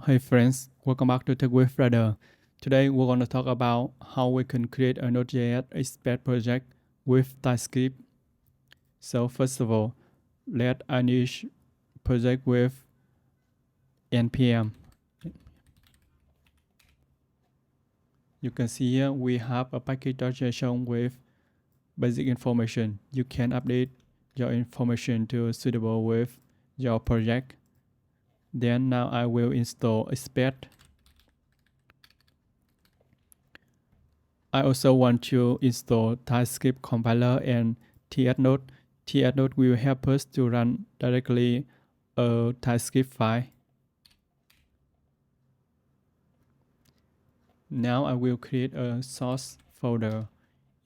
Hey friends, welcome back to Tech with Ryder. Today we're going to talk about how we can create a NodeJS Express project with TypeScript. So first of all, let's initiate project with npm. You can see here we have a package.json with basic information. You can update your information to suitable with your project. Then now I will install Express. I also want to install TypeScript compiler and tsnode. Tsnode will help us to run directly a TypeScript file. Now I will create a source folder.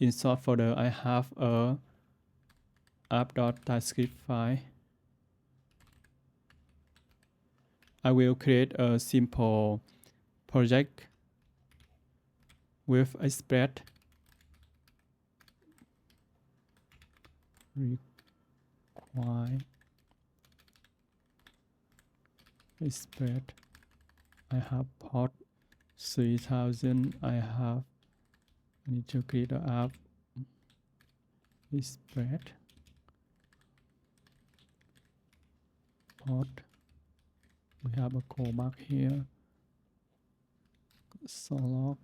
In source folder, I have a app.typescript file. I will create a simple project with Express. Require Express. I have port 3000. I need to create an app. Express port. We have a callback here. Solog.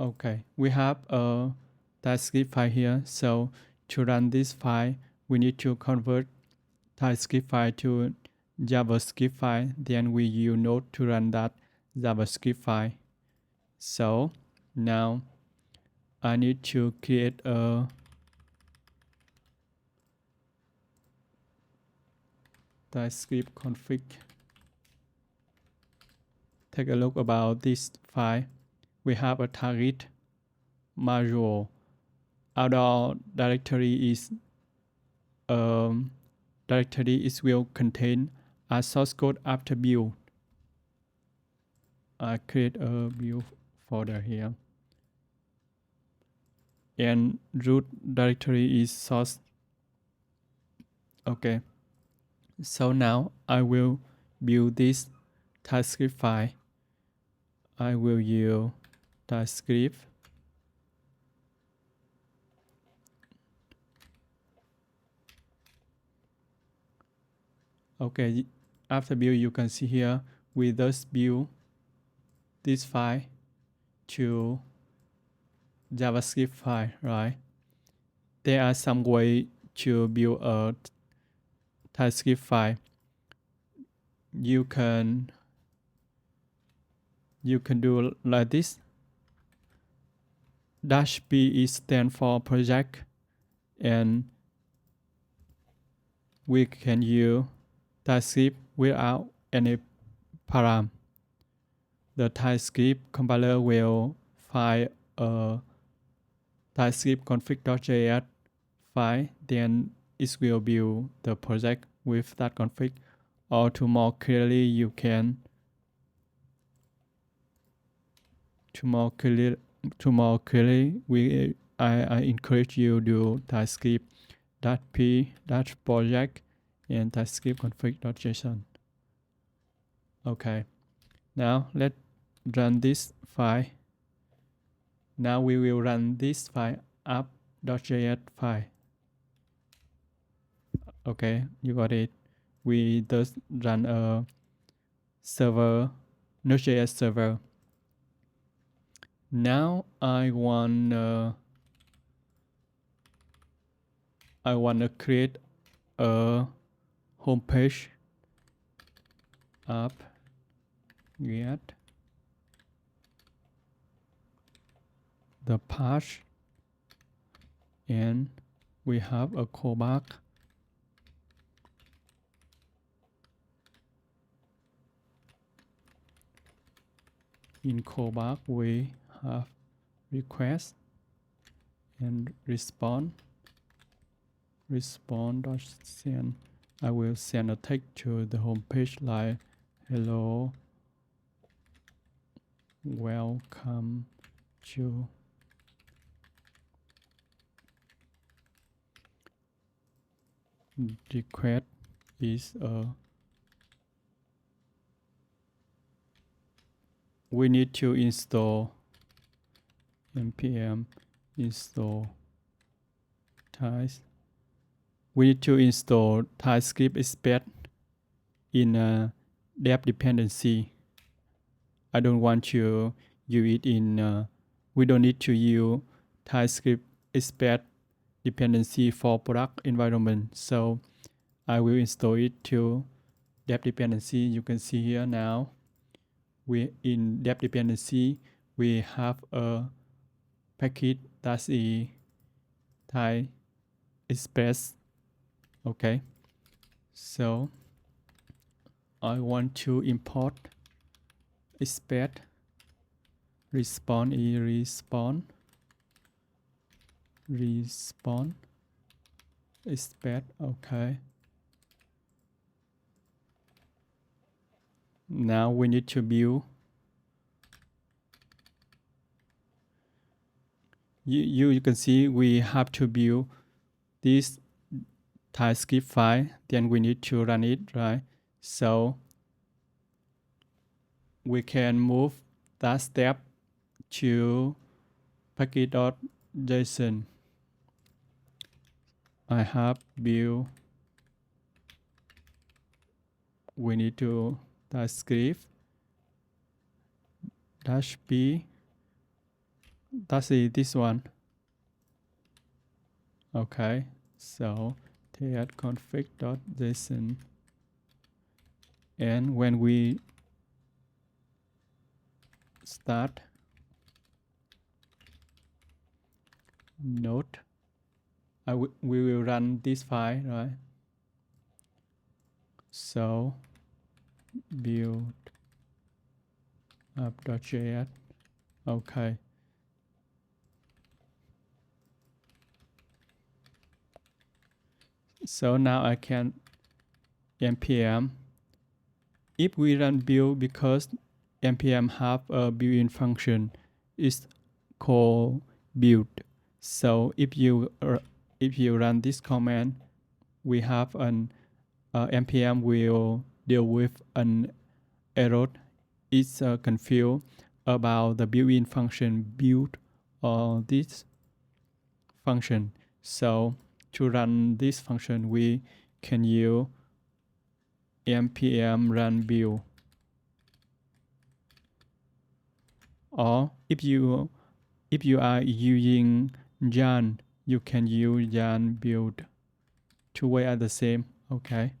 Okay, we have a TypeScript file here. So to run this file, we need to convert TypeScript file to JavaScript file. Then we use Node to run that JavaScript file. So now I need to create a TypeScript config. Take a look about this file. We have a target module. Our directory is will contain a source code after build. I create a build folder here. And root directory is source. Okay. So now I will build this TypeScript file. I will use TypeScript. Okay, after build, you can see here we just build this file to JavaScript file, right? There are some way to build a TypeScript file. You can do like this. -p is stand for project, and we can use TypeScript without any param. The TypeScript compiler will find a TypeScript config.js file, then it will build the project with that config. Or to more clearly, you can I encourage you to do TypeScript-p-project and TypeScript config.json. Okay, now let's run this file. Now we will run this file app.js file. Okay, you got it. We just run a server, NodeJS server. Now I wanna create a homepage app get the path, and we have a callback. In callback, we have request and response.send. I will send a text to the home page like hello, welcome to request is we need to install npm install Types. We need to install TypeScript Express in a dev dependency. I don't want to use it in, we don't need to use TypeScript Express dependency for product environment. So I will install it to dev dependency. You can see here now, we in dev dependency, we have a package that is Type Express. Okay, so I want to import Express response Express. Okay, now we need to build. You can see we have to build this TypeScript file, then we need to run it, right? So we can move that step to package.json. I have built, we need to TypeScript -p, that's this one. Okay, so config.json, and when we start node, we will run this file, right? So build app.js. Okay. So now I can npm. If we run build, because npm have a built-in function, it's called build. So if you run this command, we have an npm will deal with an error. It's confused about the built-in function build or this function. So to run this function, we can use npm run build. Or if you are using yarn, you can use yarn build. Two ways are the same. Okay.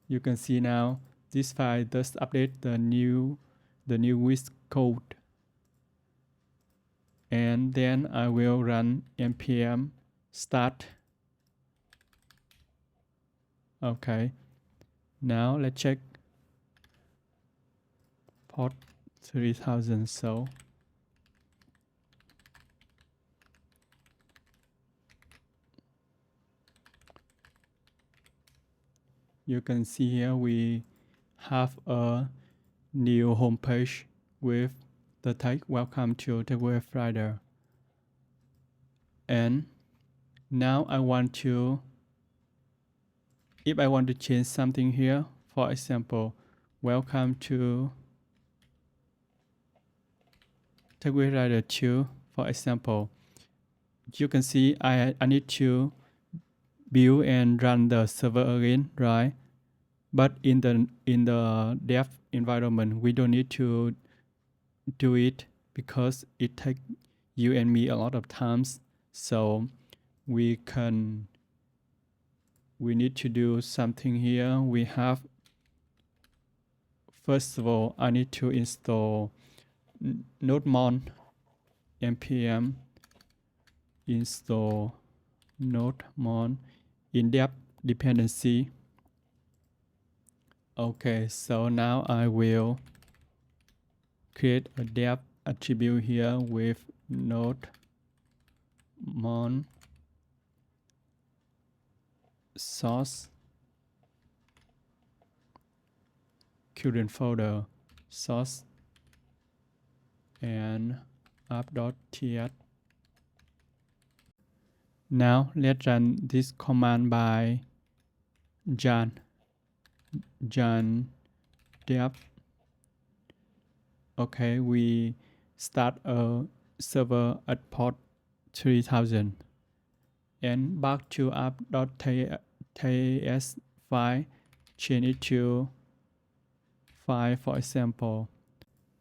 You can see now this file does update the new with code. And then I will run npm start. Okay. Now let's check port 3000. So you can see here we have a new homepage with the tag welcome to TypeScript Ryder. And now I want to, if I want to change something here, for example, welcome to TypeScript Ryder 2, for example, you can see I need to build and run the server again, right? But in the dev environment, we don't need to do it because it takes you and me a lot of times. So we need to do something here. We have, first of all, I need to install nodemon npm install nodemon in dev dependency. Okay, so now I will create a dev attribute here with nodemon source current folder source and app.ts. Now let's run this command by Jan dev. Okay, we start a server at port 3000 and back to app.ts file, change it to file for example.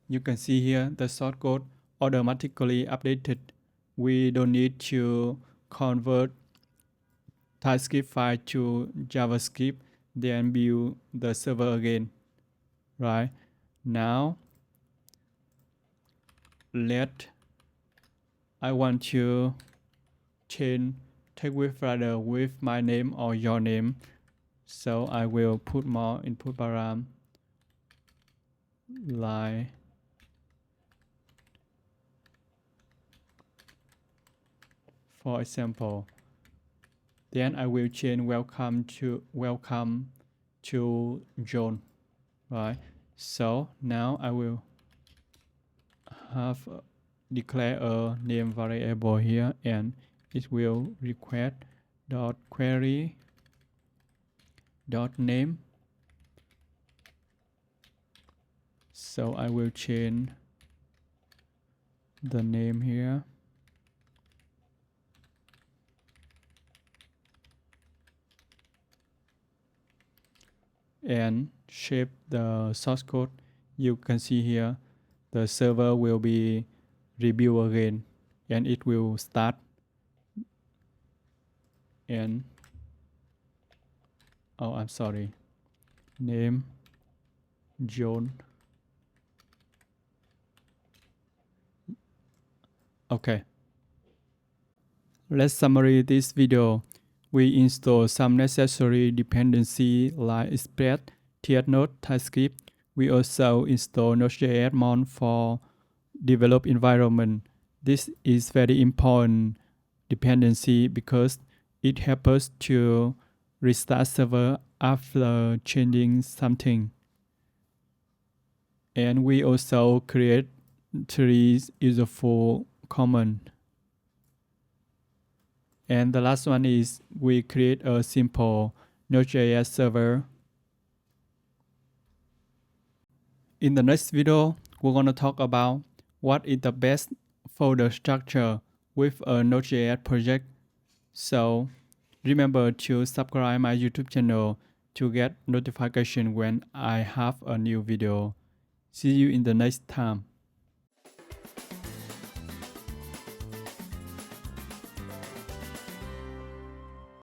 You can see here the source code automatically updated. We don't need to convert TypeScript file to JavaScript, then build the server again. Right now, I want to change take with Ryder with my name or your name. So I will put more input param like for example. Then I will change welcome to John. Right. So now I will have declare a name variable here, and it will request dot query dot name. So I will change the name here. And shape the source code. You can see here the server will be rebuilt again and it will start. And oh, I'm sorry, name John. Okay, let's summarize this video. We install some necessary dependency like Express, TypeNode, TypeScript. We also install NodeJS Mon for develop environment. This is very important dependency because it helps us to restart server after changing something. And we also create 3 useful command. And the last one is we create a simple Node.js server. In the next video, we're going to talk about what is the best folder structure with a Node.js project. So remember to subscribe my YouTube channel to get notification when I have a new video. See you in the next time.